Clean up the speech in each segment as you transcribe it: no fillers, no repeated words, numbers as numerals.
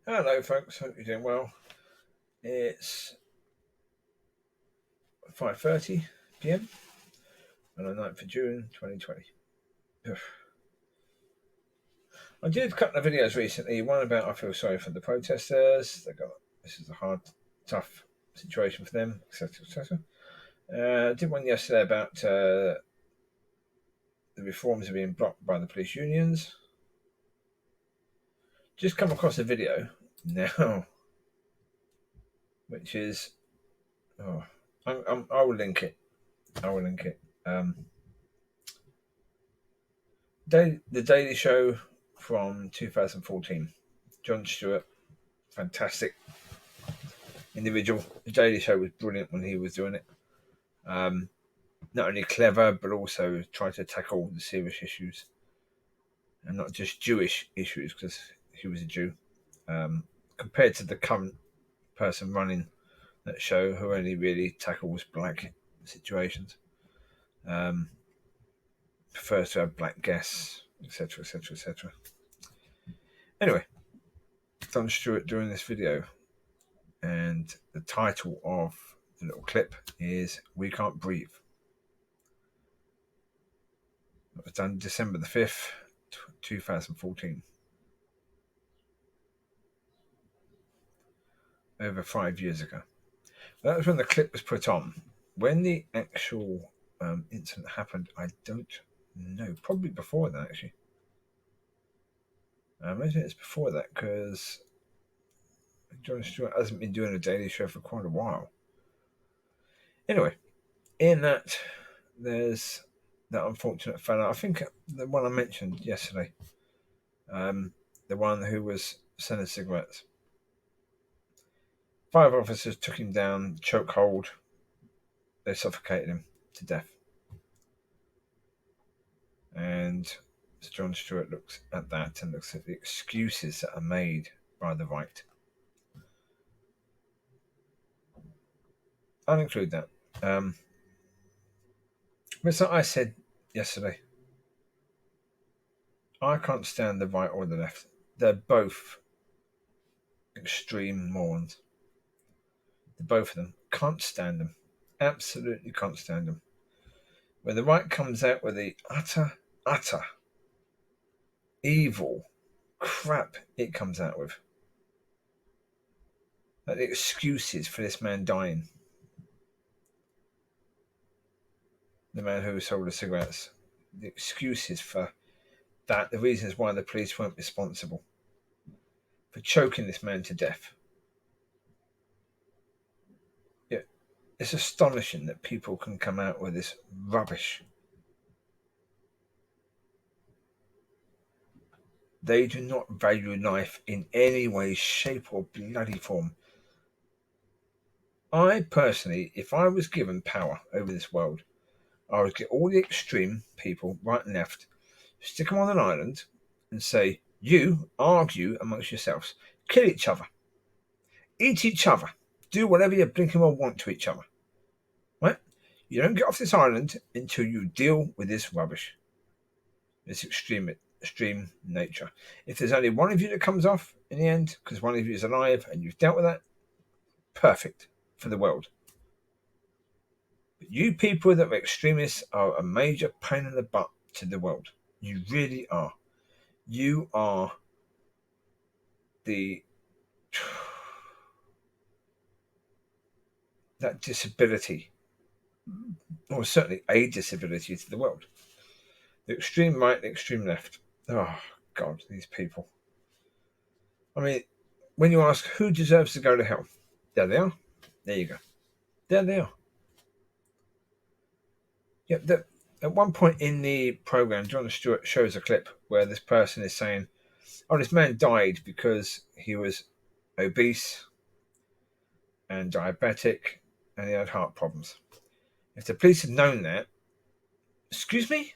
Hello, folks. Hope you're doing well. It's 5:30 p.m. on the 9th of June 2020. I did a couple of videos recently. One about I feel sorry for the protesters. This is a hard, tough situation for them, etc., etc. I did one yesterday about the reforms are being blocked by the police unions. Just come across a video now, which is I will link it. The Daily Show from 2014. Jon Stewart, fantastic individual. The Daily Show was brilliant when he was doing it. Not only clever, but also tried to tackle the serious issues, and not just Jewish issues, because he was a Jew. Compared to the current person running that show, who only really tackles black situations, prefers to have black guests, etc., etc., etc. Anyway, Jon Stewart doing this video, and the title of the little clip is "We Can't Breathe." It was done December the 5th, 2014. Over 5 years ago. That was when the clip was put on. When the actual incident happened, I don't know. Probably before that, actually. I imagine it's before that, because Jon Stewart hasn't been doing a daily show for quite a while. Anyway, in that, there's that unfortunate fella. I think the one I mentioned yesterday, the one who was selling cigarettes. 5 officers took him down, chokehold. They suffocated him to death. And Jon Stewart looks at that and looks at the excuses that are made by the right. I'll include that. But I said yesterday, I can't stand the right or the left. They're both extreme morons. Both of them. Can't stand them. Absolutely can't stand them. When the right comes out with the utter evil crap it comes out with. Like the excuses for this man dying. The man who sold the cigarettes. The excuses for that. The reasons why the police weren't responsible for choking this man to death. Yeah, it's astonishing that people can come out with this rubbish. They do not value life in any way, shape, or bloody form. I personally, if I was given power over this world, I would get all the extreme people, right and left, stick them on an island and say, you argue amongst yourselves, kill each other, eat each other, do whatever you blinking well want to each other. Right? You don't get off this island until you deal with this rubbish, this extreme nature. If there's only one of you that comes off in the end, because one of you is alive and you've dealt with that, perfect for the world. But you people that are extremists are a major pain in the butt to the world. You really are. You are that disability, or certainly a disability to the world. The extreme right, the extreme left. Oh, God, these people. I mean, when you ask who deserves to go to hell, there they are. There you go. There they are. Yeah, at one point in the program, Jon Stewart shows a clip where this person is saying, oh, this man died because he was obese and diabetic and he had heart problems. If the police had known that, excuse me?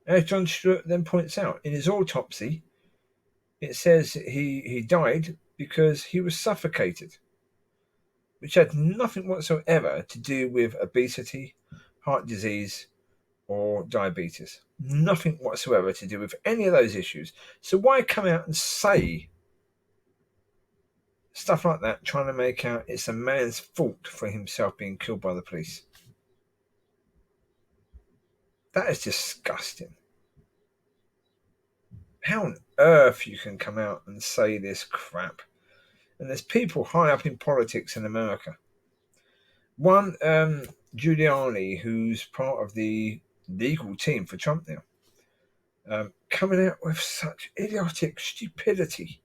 As Jon Stewart then points out, in his autopsy, it says he died because he was suffocated, which had nothing whatsoever to do with obesity, heart disease, or diabetes. Nothing whatsoever to do with any of those issues. So why come out and say stuff like that, trying to make out it's a man's fault for himself being killed by the police? That is disgusting. How on earth you can come out and say this crap? And there's people high up in politics in America. One, Giuliani, who's part of the legal team for Trump now, coming out with such idiotic stupidity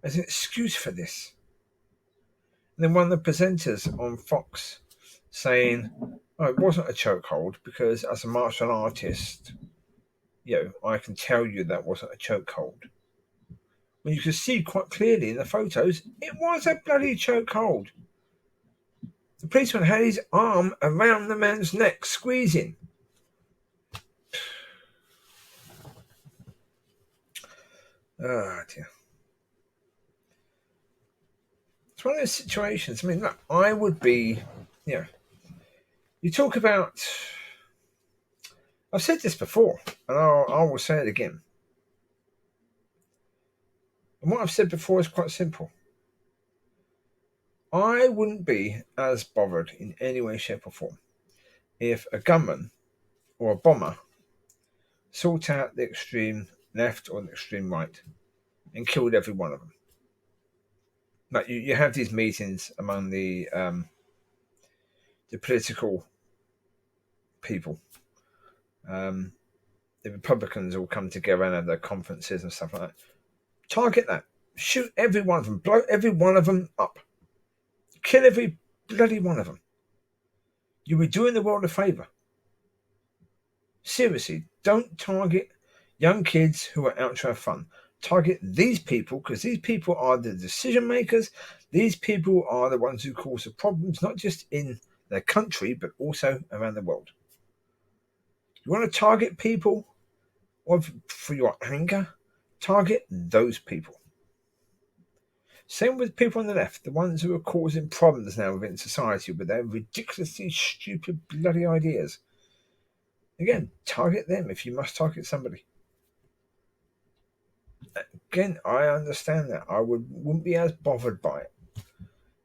as an excuse for this. And then one of the presenters on Fox saying, "Oh, it wasn't a chokehold because as a martial artist, I can tell you that wasn't a chokehold." When you could see quite clearly in the photos, it was a bloody chokehold. The policeman had his arm around the man's neck, squeezing. Oh, dear. It's one of those situations. I mean, look, I would be, you talk about, I've said this before, and I will say it again. And what I've said before is quite simple. I wouldn't be as bothered in any way, shape, or form if a gunman or a bomber sought out the extreme left or the extreme right and killed every one of them. Like you have these meetings among the political people. The Republicans all come together and have their conferences and stuff like that. Target that. Shoot every one of them. Blow every one of them up. Kill every bloody one of them. You were doing the world a favour. Seriously, don't target young kids who are out to have fun. Target these people because these people are the decision makers. These people are the ones who cause the problems, not just in their country, but also around the world. You want to target people for your anger? Target those people. Same with people on the left, the ones who are causing problems now within society with their ridiculously stupid bloody ideas. Again, target them if you must target somebody. Again, I understand that. I wouldn't be as bothered by it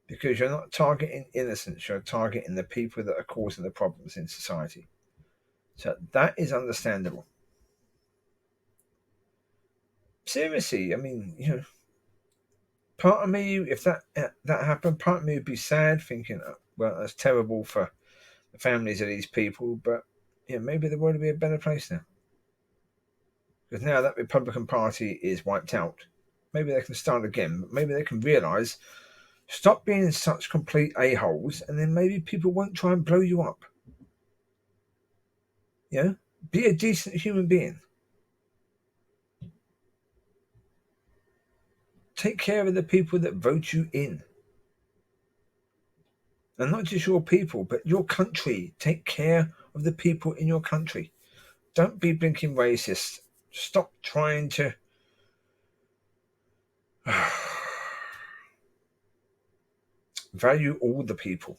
because you're not targeting innocents, you're targeting the people that are causing the problems in society. So that is understandable. Seriously, I mean, part of me, if that happened, part of me would be sad, thinking, "Oh, well, that's terrible for the families of these people," but maybe the world would be a better place now. Because now that Republican Party is wiped out, maybe they can start again. Maybe they can realise, stop being such complete a-holes, and then maybe people won't try and blow you up. Be a decent human being. Take care of the people that vote you in. And not just your people, but your country. Take care of the people in your country. Don't be blinking racist. Stop trying to value all the people.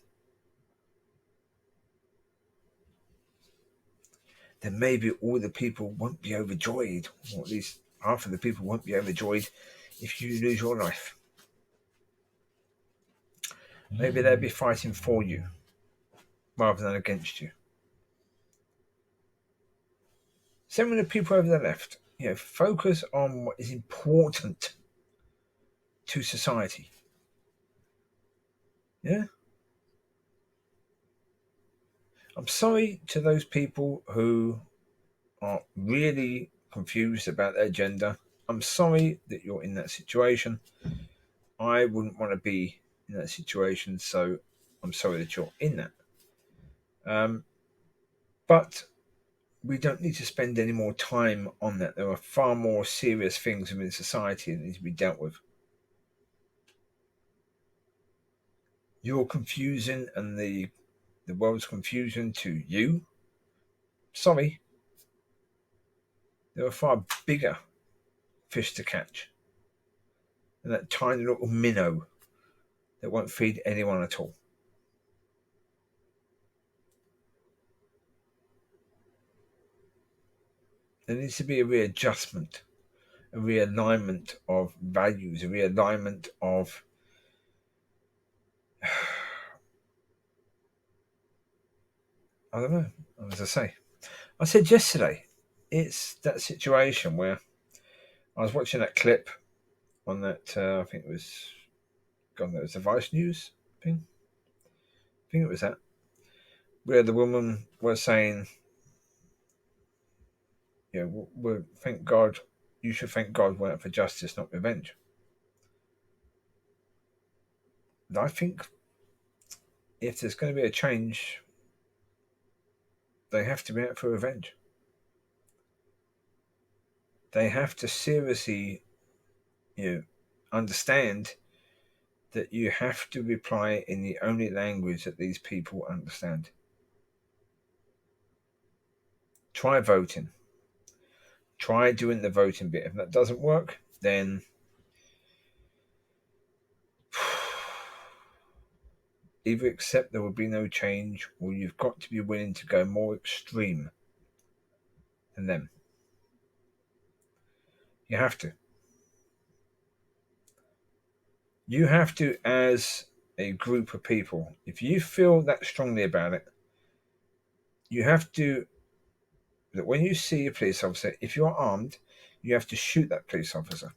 Then maybe all the people won't be overjoyed, or at least half of the people won't be overjoyed if you lose your life. Maybe they'll be fighting for you rather than against you. Same with the people over the left. Focus on what is important to society. Yeah? I'm sorry to those people who are really confused about their gender. I'm sorry that you're in that situation. I wouldn't want to be in that situation, so I'm sorry that you're in that. But we don't need to spend any more time on that. There are far more serious things within society that need to be dealt with. Your confusion and the world's confusion to you, sorry, there are far bigger fish to catch than that tiny little minnow that won't feed anyone at all. There needs to be a readjustment, a realignment of values, a realignment of I don't know. As I said yesterday, it's that situation where I was watching that clip on that. I think it was, God, that was the Vice News thing. I think it was that where the woman was saying, thank God, you should thank God weren't for justice, not revenge. And I think if there's going to be a change, they have to be out for revenge. They have to seriously, understand that you have to reply in the only language that these people understand. Try voting. Try doing the voting bit. If that doesn't work, then either accept there will be no change, or you've got to be willing to go more extreme than them. You have to. You have to, as a group of people, if you feel that strongly about it, you have to, that when you see a police officer, if you're armed, you have to shoot that police officer.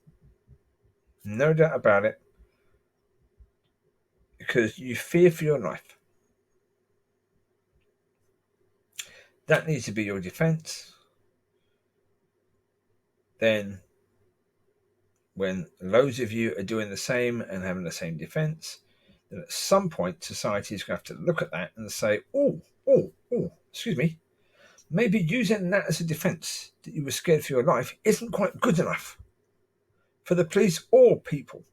No doubt about it. Because you fear for your life. That needs to be your defense. Then, when loads of you are doing the same and having the same defense, then at some point society is going to have to look at that and say, oh, excuse me, maybe using that as a defense that you were scared for your life isn't quite good enough for the police or people.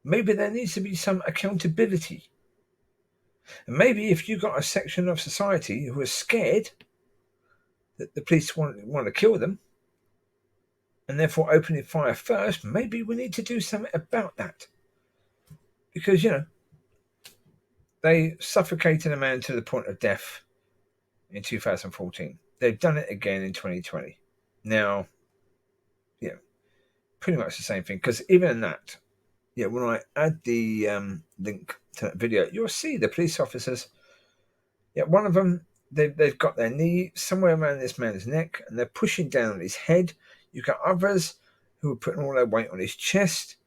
Maybe there needs to be some accountability. And maybe if you've got a section of society who are scared that the police want to kill them, and therefore opening fire first, maybe we need to do something about that. Because, they suffocated a man to the point of death in 2014. They've done it again in 2020. Now, pretty much the same thing. Because even in that, when I add the link to that video, you'll see the police officers. One of them, they've got their knee somewhere around this man's neck, and they're pushing down on his head. You've got others who are putting all their weight on his chest.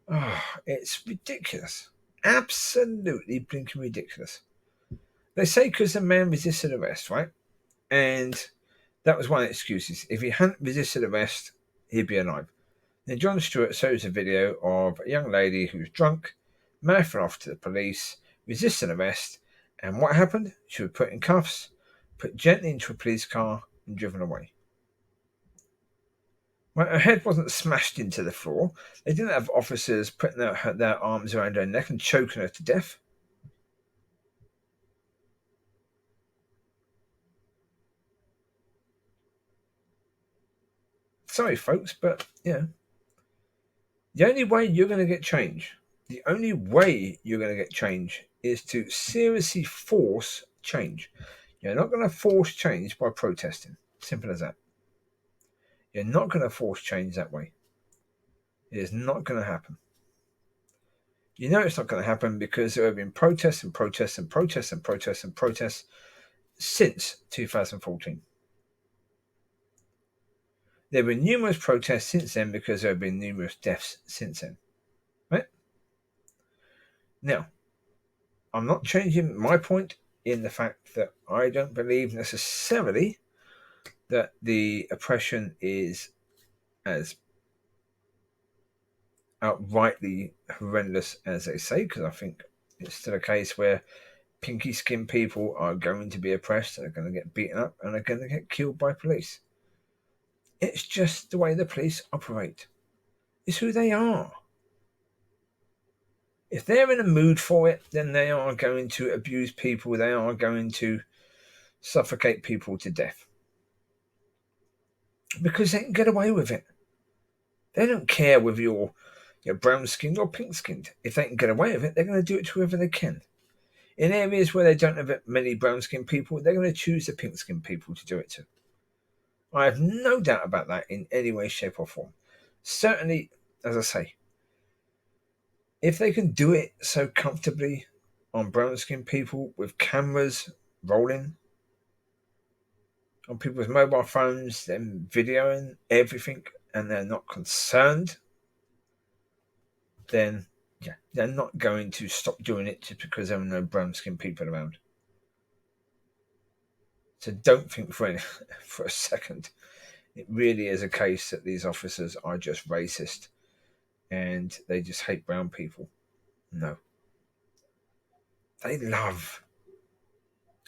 Oh, it's ridiculous. Absolutely blinking ridiculous. They say because the man resisted arrest, right? And that was one of the excuses. If he hadn't resisted arrest, he'd be alive. Then John Stewart shows a video of a young lady who's drunk, mouthed off to the police, resisted arrest, and what happened? She was put in cuffs, put gently into a police car, and driven away. Well, her head wasn't smashed into the floor. They didn't have officers putting their arms around her neck and choking her to death. Sorry, folks, but the only way you're going to get change, is to seriously force change. You're not going to force change by protesting. Simple as that. You're not going to force change that way. It is not going to happen. You know it's not going to happen because there have been protests since 2014. There have been numerous protests since then because there have been numerous deaths since then. Right? Now, I'm not changing my point in the fact that I don't believe necessarily that the oppression is as outrightly horrendous as they say, because I think it's still a case where pinky skinned people are going to be oppressed, and are going to get beaten up, and are going to get killed by police. It's just the way the police operate. It's who they are. If they're in a mood for it, then they are going to abuse people. They are going to suffocate people to death. Because they can get away with it. They don't care whether you're brown-skinned or pink-skinned. If they can get away with it, they're going to do it to whoever they can. In areas where they don't have many brown-skinned people, they're going to choose the pink-skinned people to do it to. I have no doubt about that in any way, shape, or form. Certainly, as I say, if they can do it so comfortably on brown skinned people with cameras rolling on people's mobile phones, them videoing everything, and they're not concerned, then yeah, they're not going to stop doing it just because there are no brown skinned people around. So don't think for for a second it really is a case that these officers are just racist and they just hate brown people. No. They love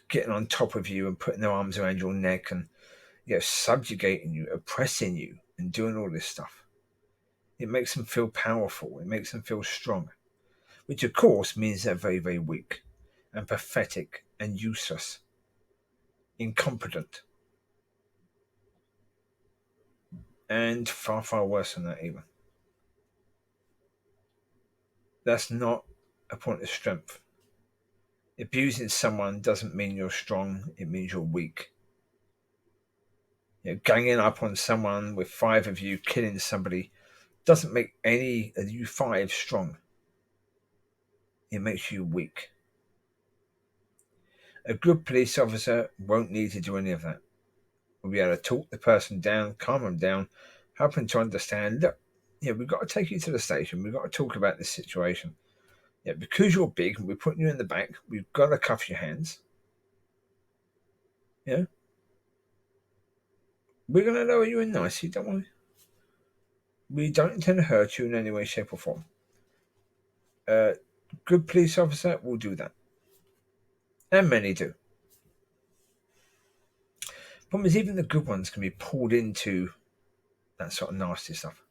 getting on top of you and putting their arms around your neck and subjugating you, oppressing you, and doing all this stuff. It makes them feel powerful. It makes them feel strong, which of course means they're very, very weak and pathetic and useless, incompetent, and far, far worse than that even. That's not a point of strength. Abusing someone doesn't mean you're strong. It means you're weak. Ganging up on someone with 5 of you killing somebody doesn't make any of you 5 strong. It makes you weak. A good police officer won't need to do any of that. We'll be able to talk the person down, calm them down, help them to understand, look, we've got to take you to the station. We've got to talk about this situation. Because you're big and we're putting you in the back, we've got to cuff your hands. We're going to lower you in nicely, don't worry. We don't intend to hurt you in any way, shape, or form. A good police officer will do that. And many do. Problem is, even the good ones can be pulled into that sort of nasty stuff.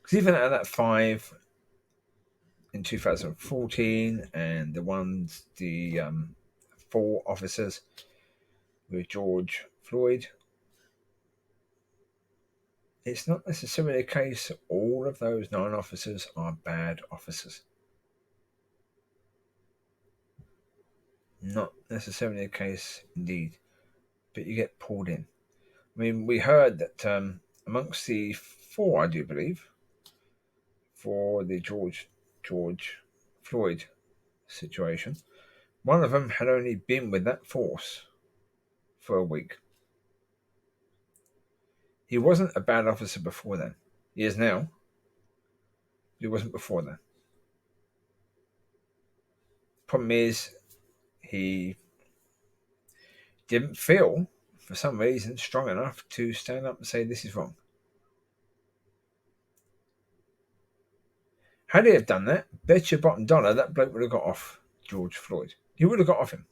Because even out of that 5 in 2014 and the 4 officers with George Floyd, it's not necessarily the case that all of those 9 officers are bad officers. Not necessarily the case indeed, but you get pulled in. I mean, we heard that amongst the 4, I do believe, for the George Floyd situation, one of them had only been with that force for a week. He wasn't a bad officer before then. He is now. He wasn't before then. Problem is, he didn't feel, for some reason, strong enough to stand up and say this is wrong. Had he have done that, bet your bottom dollar that bloke would have got off George Floyd. He would have got off him.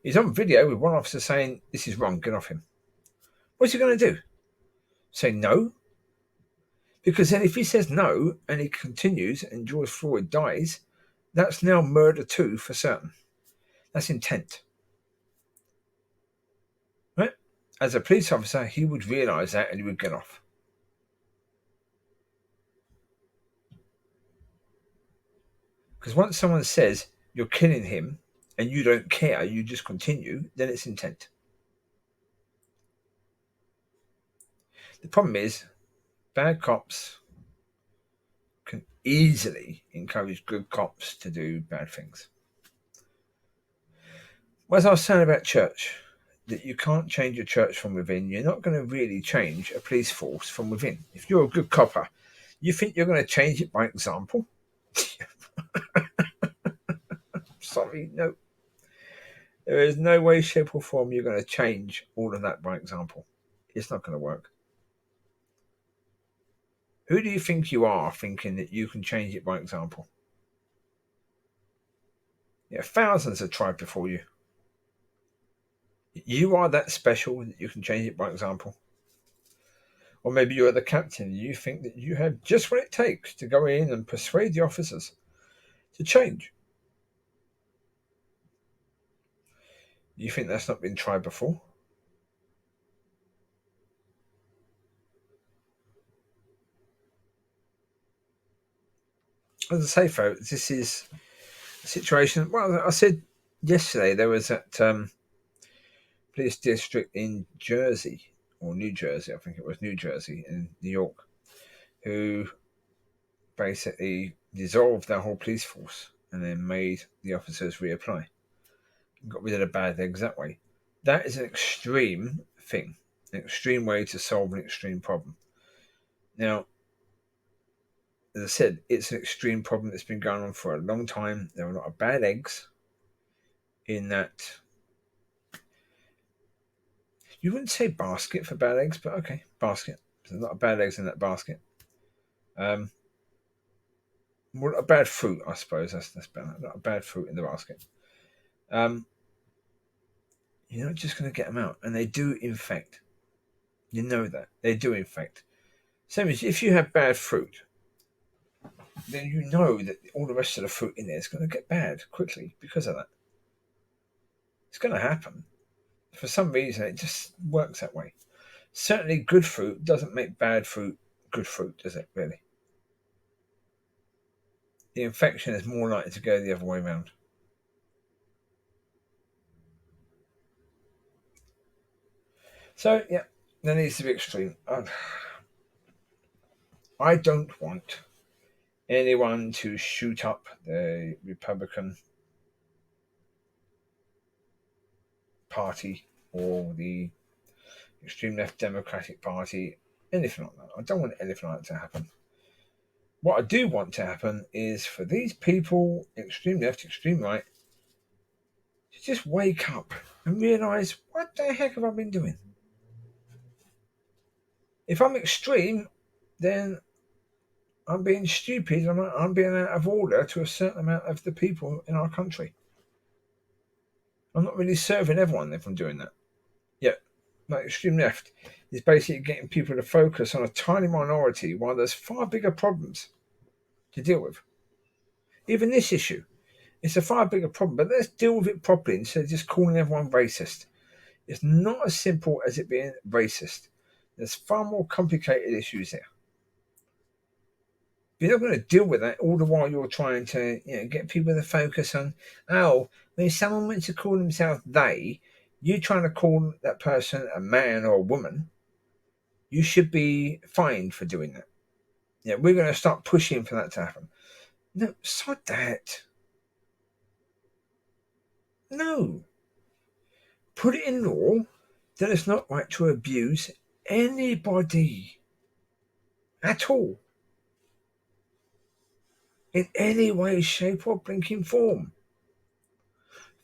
He's on video with one officer saying, this is wrong, get off him. What's he going to do? Say no? Because then if he says no and he continues and George Floyd dies, that's now murder too for certain. That's intent. Right? As a police officer, he would realise that and he would get off. Because once someone says you're killing him and you don't care, you just continue, then it's intent. The problem is, bad cops can easily encourage good cops to do bad things. Well, as I was saying about church, that you can't change a church from within. You're not going to really change a police force from within. If you're a good copper, you think you're going to change it by example? Sorry, no. There is no way, shape, or form you're going to change all of that by example. It's not going to work. Who do you think you are thinking that you can change it by example? Thousands have tried before you. You are that special that you can change it by example. Or maybe you're the captain and you think that you have just what it takes to go in and persuade the officers to change. You think that's not been tried before? As I say, folks, this is a situation. Well, I said yesterday there was that police district in Jersey, or New Jersey, I think it was New Jersey in New York, who basically dissolved their whole police force and then made the officers reapply. Got rid of the bad eggs that way. That is an extreme thing, an extreme way to solve an extreme problem. Now, as I said, it's an extreme problem that's been going on for a long time. There are a lot of bad eggs in that. You wouldn't say basket for bad eggs, but okay, basket. There's a lot of bad eggs in that basket. Well, a bad fruit, I suppose. That's better. A lot of bad fruit in the basket. You're not just going to get them out, and they do infect. You know that they do infect. Same as if you have bad fruit, then you know that all the rest of the fruit in there is going to get bad quickly because of that. It's going to happen. For some reason, it just works that way. Certainly, good fruit doesn't make bad fruit good fruit, does it, really? The infection is more likely to go the other way around. So, yeah, there needs to be extreme. I don't want anyone to shoot up the Republican Party or the extreme left Democratic Party, anything like that. I don't want anything like that to happen. What I do want to happen is for these people, extreme left, extreme right, to just wake up and realise, what the heck have I been doing? If I'm extreme, then I'm being stupid. I'm being out of order to a certain amount of the people in our country. I'm not really serving everyone if I'm doing that. Yeah, like extreme left is basically getting people to focus on a tiny minority while there's far bigger problems to deal with. Even this issue, it's a far bigger problem, but let's deal with it properly instead of just calling everyone racist. It's not as simple as it being racist. There's far more complicated issues there. You're not going to deal with that all the while you're trying to, get people to focus on, when someone wants to call themselves they, you trying to call that person a man or a woman, you should be fined for doing that. Yeah, we're going to start pushing for that to happen. No, sod that. No. Put it in law that it's not right to abuse anybody at all. In any way, shape, or blinking form.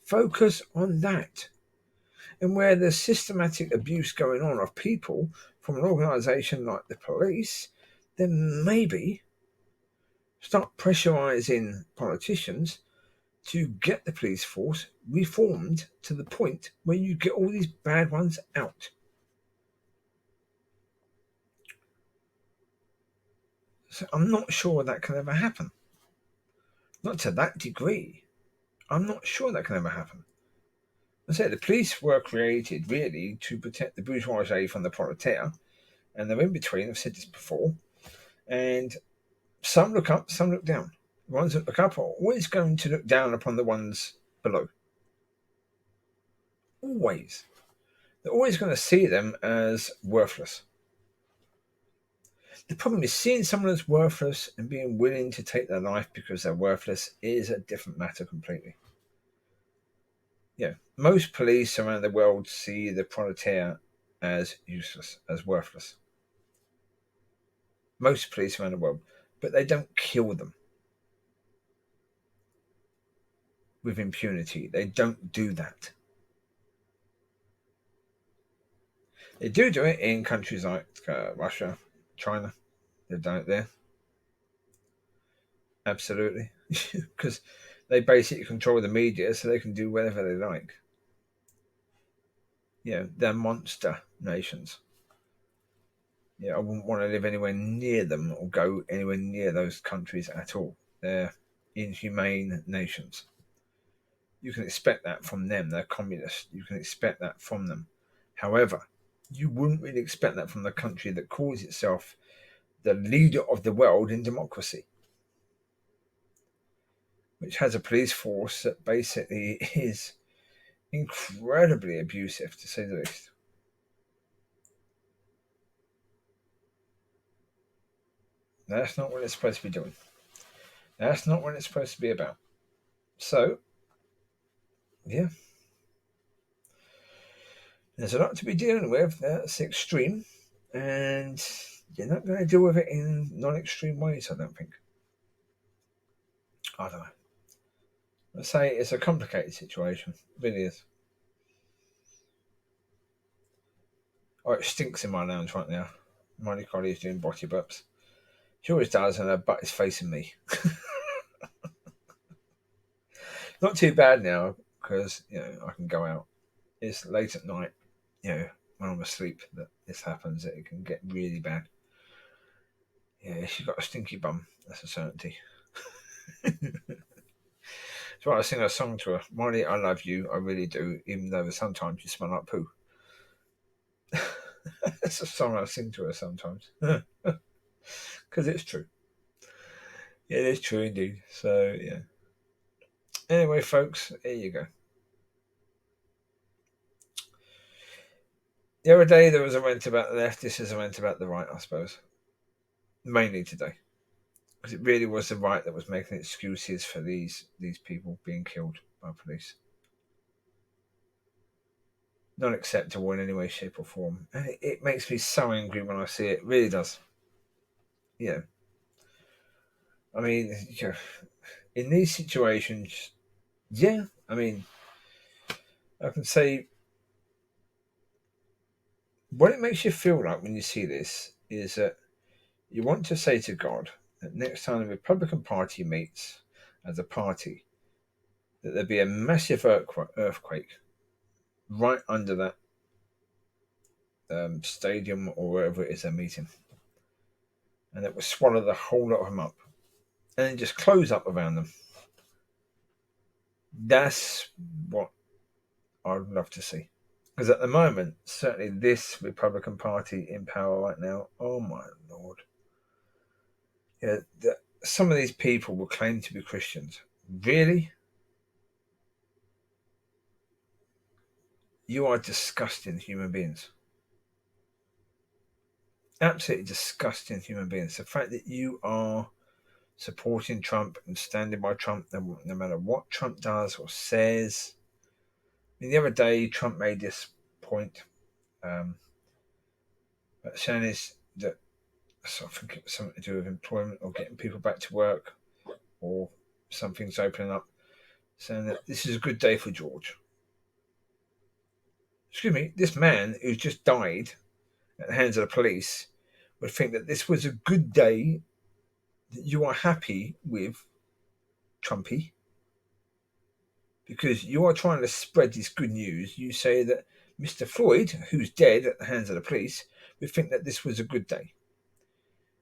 Focus on that. And where there's systematic abuse going on of people from an organisation like the police, then maybe start pressurising politicians to get the police force reformed to the point where you get all these bad ones out. So I'm not sure that can ever happen. Not to that degree. I'm not sure that can ever happen. I say the police were created really to protect the bourgeoisie from the proletariat, and they're in between. I've said this before. And some look up, some look down. The ones that look up are always going to look down upon the ones below. Always. They're always going to see them as worthless. The problem is seeing someone as worthless and being willing to take their life because they're worthless is a different matter completely. Yeah, most police around the world see the proletariat as useless, as worthless. Most police around the world, but they don't kill them with impunity. They don't do that. They do it in countries like Russia, China. They've done it there. Absolutely. Because they basically control the media so they can do whatever they like. They're monster nations. I wouldn't want to live anywhere near them or go anywhere near those countries at all. They're inhumane nations. You can expect that from them. They're communists. You can expect that from them. However, you wouldn't really expect that from the country that calls itself the leader of the world in democracy, which has a police force that basically is incredibly abusive, to say the least. That's not what it's supposed to be doing. That's not what it's supposed to be about. So, yeah, there's a lot to be dealing with that's extreme, and you're not going to deal with it in non-extreme ways, I don't think. I don't know. Let's say it's a complicated situation. It really is. Oh, it stinks in my lounge right now. Mollie is doing body burps. She always does, and her butt is facing me. Not too bad now, because, I can go out. It's late at night, when I'm asleep that this happens. It can get really bad. Yeah, she's got a stinky bum. That's a certainty. So I sing a song to her. Mollie, I love you. I really do, even though sometimes you smell like poo. That's a song I sing to her sometimes. Because it's true. It is true indeed. So, yeah. Anyway, folks, there you go. The other day there was a rant about the left. This is a rant about the right, I suppose. Mainly today. Because it really was the right that was making excuses for these people being killed by police. Not acceptable in any way, shape, or form. And it makes me so angry when I see it. It really does. I mean, in these situations, I can say what it makes you feel like when you see this is that you want to say to God that next time the Republican Party meets as a party, that there'd be a massive earthquake right under that stadium or wherever it is they're meeting, and it will swallow the whole lot of them up, and then just close up around them. That's what I'd love to see. Because at the moment, certainly this Republican Party in power right now, oh my Lord. Yeah, some of these people will claim to be Christians. Really? You are disgusting human beings. Absolutely disgusting human beings. The fact that you are supporting Trump and standing by Trump, no matter what Trump does or says. I mean, the other day, Trump made this point, saying is that I think it was something to do with employment or getting people back to work, or something's opening up, saying that this is a good day for George. Excuse me, this man who's just died at the hands of the police would think that this was a good day, that you are happy with Trumpy, because you are trying to spread this good news. You say that Mr. Floyd, who's dead at the hands of the police, would think that this was a good day.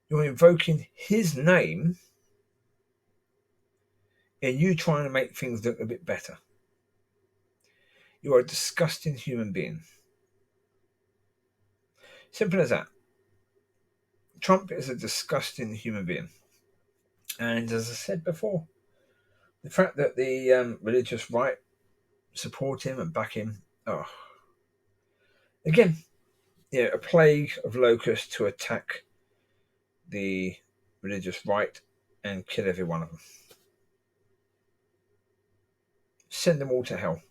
You're invoking his name and you trying to make things look a bit better. You are a disgusting human being. Simple as that. Trump is a disgusting human being. And as I said before, the fact that the religious right support him and back him, again, a plague of locusts to attack the religious right and kill every one of them. Send them all to hell.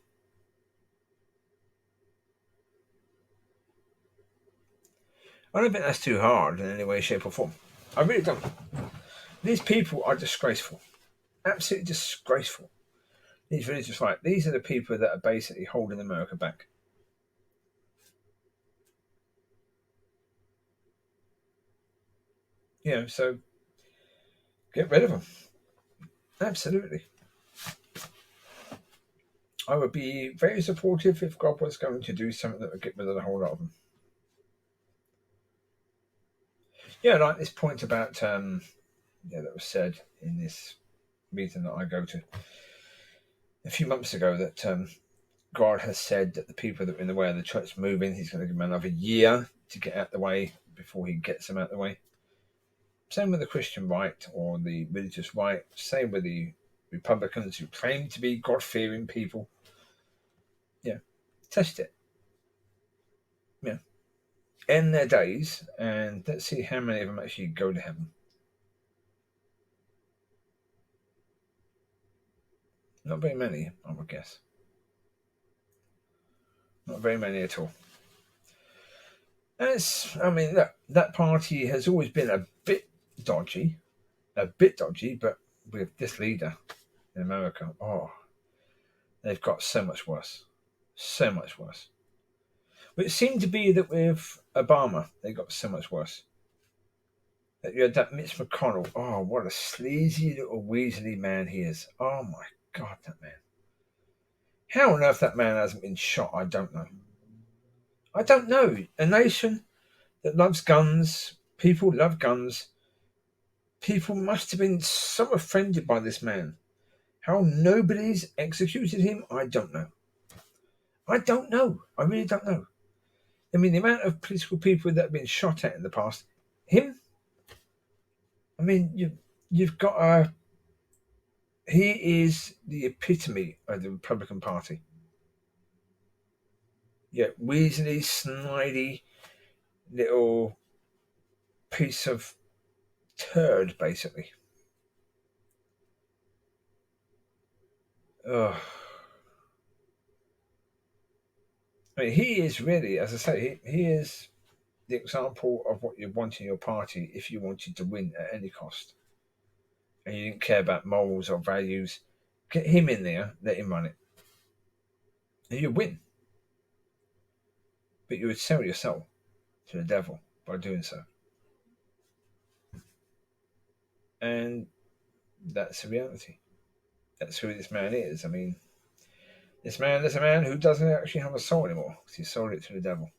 I don't think that's too hard in any way, shape, or form. I really don't. These people are disgraceful. Absolutely disgraceful. These religious right. These are the people that are basically holding America back. So get rid of them. Absolutely. I would be very supportive if God was going to do something that would get rid of the whole lot of them. Like this point about that was said in this meeting that I go to a few months ago, that God has said that the people that are in the way of the church moving, he's going to give them another year to get out the way before he gets them out the way. Same with the Christian right or the religious right. Same with the Republicans who claim to be God-fearing people. Test it. Yeah. End their days, and let's see how many of them actually go to heaven. Not very many, I would guess. Not very many at all. I mean, that party has always been a bit dodgy, but with this leader in America, they've got so much worse. So much worse. But it seemed to be that with Obama, they got so much worse. That you had that Mitch McConnell. Oh, what a sleazy little weaselly man he is. Oh my God, that man. How on earth that man hasn't been shot, I don't know. I don't know. A nation that loves guns, people love guns. People must have been so offended by this man. How nobody's executed him, I don't know. I don't know. I really don't know. I mean, the amount of political people that have been shot at in the past, him. I mean, you've got a. He is the epitome of the Republican Party. Yeah, weaselly, snidey, little piece of turd, basically. Ugh. I mean, he is really, as I say, he is the example of what you want in your party if you wanted to win at any cost. And you didn't care about morals or values. Get him in there, let him run it. And you win. But you would sell your soul to the devil by doing so. And that's the reality. That's who this man is. I mean, this man is a man who doesn't actually have a soul anymore because he sold it to the devil.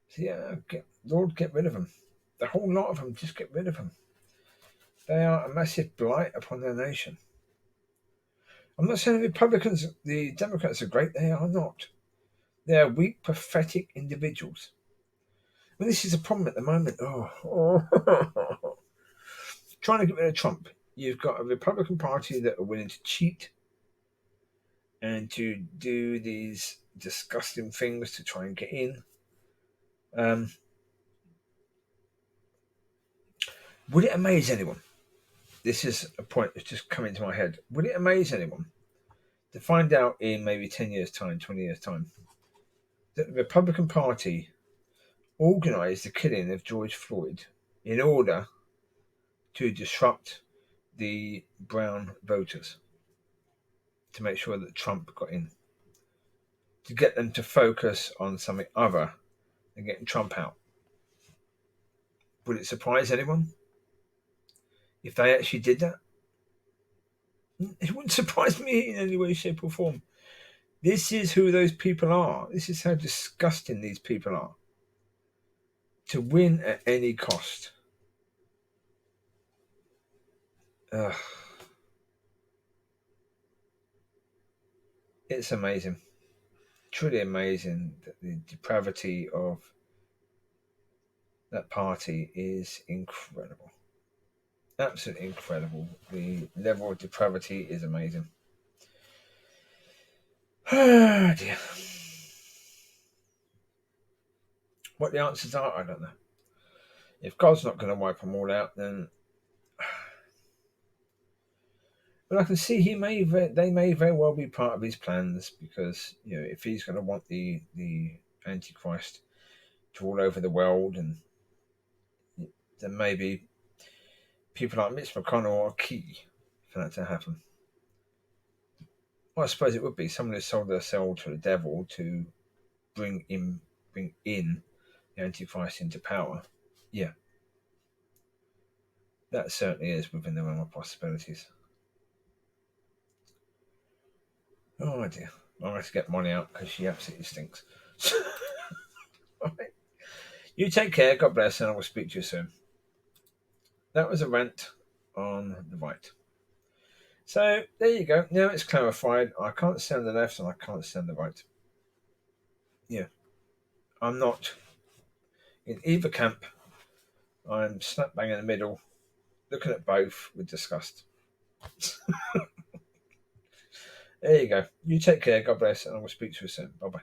So yeah, Lord, get rid of them. The whole lot of them, just get rid of them. They are a massive blight upon their nation. I'm not saying the Republicans, the Democrats are great. They are not. They are weak, pathetic individuals. I mean, this is a problem at the moment. Trying to get rid of Trump. You've got a Republican Party that are willing to cheat and to do these disgusting things to try and get in. Would it amaze anyone? This is a point that's just come into my head. Would it amaze anyone to find out in maybe 10 years' time, 20 years' time, that the Republican Party organised the killing of George Floyd in order to disrupt the brown voters, to make sure that Trump got in, to get them to focus on something other than getting Trump out? Would it surprise anyone if they actually did that? It wouldn't surprise me in any way, shape, or form. This is who those people are. This is how disgusting these people are. To win at any cost. Ugh. It's amazing. Truly amazing that the depravity of that party is incredible. Absolutely incredible. The level of depravity is amazing. Oh dear. What the answers are, I don't know. If God's not going to wipe them all out, then. But I can see they may very well be part of his plans, because if he's going to want the Antichrist to all over the world, and then maybe people like Mitch McConnell are key for that to happen. Well, I suppose it would be someone who sold their soul to the devil to bring in the Antichrist into power. Yeah, that certainly is within the realm of possibilities. Oh dear, I'm going to get Mollie out because she absolutely stinks. Right. You take care, God bless, and I will speak to you soon. That was a rant on the right. So there you go. Now it's clarified. I can't stand the left and I can't stand the right. Yeah, I'm not in either camp. I'm slap bang in the middle, looking at both with disgust. There you go. You take care. God bless, and I will speak to you soon. Bye bye.